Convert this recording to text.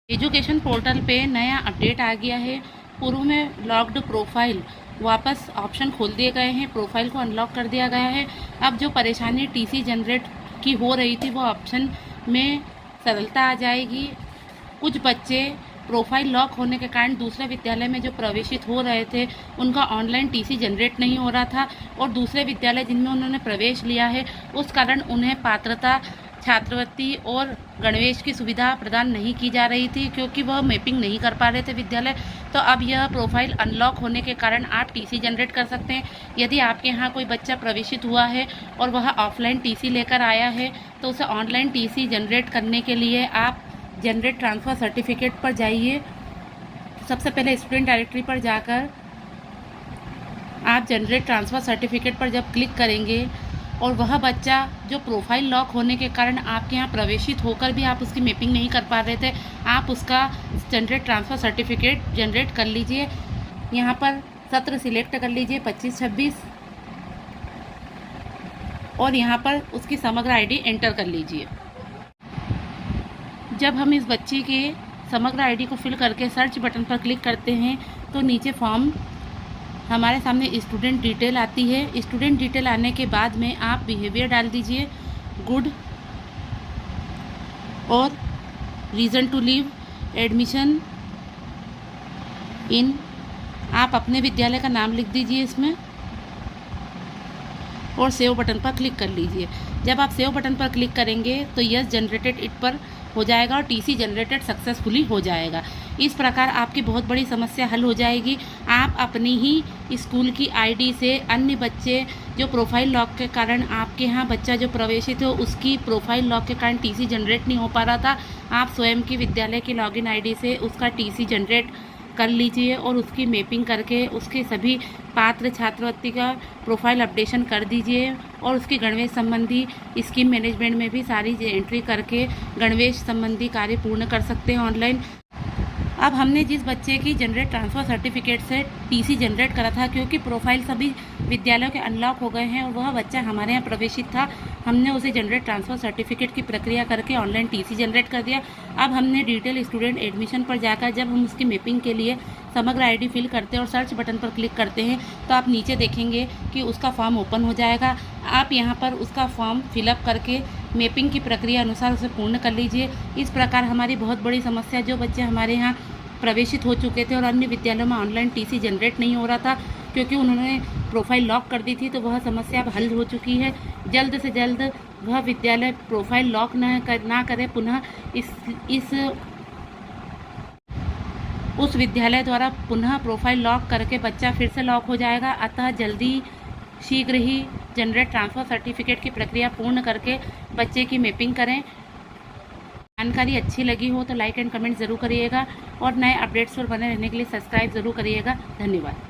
Education portal पे नया update आ गया है। पूर्व में लॉक्ड प्रोफाइल वापस ऑप्शन खोल दिए गए हैं, प्रोफाइल को अनलॉक कर दिया गया है। अब जो परेशानी टीसी जनरेट की हो रही थी वो ऑप्शन में सरलता आ जाएगी। कुछ बच्चे प्रोफाइल लॉक होने के कारण दूसरे विद्यालय में जो प्रवेशित हो रहे थे उनका ऑनलाइन टीसी जनरेट नहीं हो रहा था, और दूसरे विद्यालय जिनमें उन्होंने प्रवेश लिया है उस कारण उन्हें पात्रता, छात्रवृत्ति और गणवेश की सुविधा प्रदान नहीं की जा रही थी, क्योंकि वह मैपिंग नहीं कर पा रहे थे विद्यालय। तो अब यह प्रोफाइल अनलॉक होने के कारण आप टीसी जनरेट कर सकते हैं। यदि आपके यहाँ कोई बच्चा प्रवेशित हुआ है और वह ऑफलाइन टीसी लेकर आया है तो उसे ऑनलाइन टीसी जनरेट करने के लिए आप जनरेट ट्रांसफ़र सर्टिफिकेट पर जाइए। सबसे पहले स्टूडेंट डायरेक्टरी पर जाकर आप जनरेट ट्रांसफ़र सर्टिफिकेट पर जब क्लिक करेंगे और वह बच्चा जो प्रोफाइल लॉक होने के कारण आपके यहाँ प्रवेशित होकर भी आप उसकी मैपिंग नहीं कर पा रहे थे, आप उसका जनरेट ट्रांसफ़र सर्टिफिकेट जनरेट कर लीजिए। यहाँ पर सत्र सिलेक्ट कर लीजिए 25-26 और यहाँ पर उसकी समग्र आईडी एंटर कर लीजिए। जब हम इस बच्चे के समग्र आईडी को फिल करके सर्च बटन पर क्लिक करते हैं तो नीचे फॉर्म हमारे सामने स्टूडेंट डिटेल आती है। स्टूडेंट डिटेल आने के बाद में आप बिहेवियर डाल दीजिए गुड और reason to leave admission in, आप अपने विद्यालय का नाम लिख दीजिए इसमें और सेव बटन पर क्लिक कर लीजिए। जब आप सेव बटन पर क्लिक करेंगे तो यस जनरेटेड इट पर हो जाएगा और टीसी जनरेटेड सक्सेसफुली हो जाएगा। इस प्रकार आपकी बहुत बड़ी समस्या हल हो जाएगी। आप अपनी ही स्कूल की आईडी से अन्य बच्चे जो प्रोफाइल लॉक के कारण आपके यहाँ बच्चा जो प्रवेशित हो उसकी प्रोफाइल लॉक के कारण टीसी जनरेट नहीं हो पा रहा था, आप स्वयं की विद्यालय की लॉगिन आईडी से उसका टीसी जनरेट कर लीजिए और उसकी मैपिंग करके उसके सभी पात्र छात्रवृत्ति का प्रोफाइल अपडेशन कर दीजिए और उसकी गणवेश संबंधी स्कीम मैनेजमेंट में भी सारी एंट्री करके गणवेश संबंधी कार्य पूर्ण कर सकते हैं ऑनलाइन। अब हमने जिस बच्चे की जनरेट ट्रांसफ़र सर्टिफिकेट से टीसी जनरेट करा था, क्योंकि प्रोफाइल सभी विद्यालयों के अनलॉक हो गए हैं और वह बच्चा हमारे यहाँ प्रवेशित था, हमने उसे जनरेट ट्रांसफ़र सर्टिफिकेट की प्रक्रिया करके ऑनलाइन टीसी जनरेट कर दिया। अब हमने डिटेल स्टूडेंट एडमिशन पर जाकर जब हम उसकी मैपिंग के लिए समग्र आईडी फिल करते हैं और सर्च बटन पर क्लिक करते हैं तो आप नीचे देखेंगे कि उसका फॉर्म ओपन हो जाएगा। आप यहाँ पर उसका फॉर्म फिलअप करके मैपिंग की प्रक्रिया अनुसार उसे पूर्ण कर लीजिए। इस प्रकार हमारी बहुत बड़ी समस्या, जो बच्चे हमारे यहाँ प्रवेशित हो चुके थे और अन्य विद्यालयों में ऑनलाइन टीसी जनरेट नहीं हो रहा था क्योंकि उन्होंने प्रोफाइल लॉक कर दी थी, तो वह समस्या अब हल हो चुकी है। जल्द से जल्द वह विद्यालय प्रोफाइल लॉक ना करे, पुनः उस विद्यालय द्वारा पुनः प्रोफाइल लॉक करके बच्चा फिर से लॉक हो जाएगा। अतः जल्दी शीघ्र ही जनरेट ट्रांसफ़र सर्टिफिकेट की प्रक्रिया पूर्ण करके बच्चे की मैपिंग करें। जानकारी अच्छी लगी हो तो लाइक एंड कमेंट ज़रूर करिएगा और नए अपडेट्स पर बने रहने के लिए सब्सक्राइब ज़रूर करिएगा। धन्यवाद।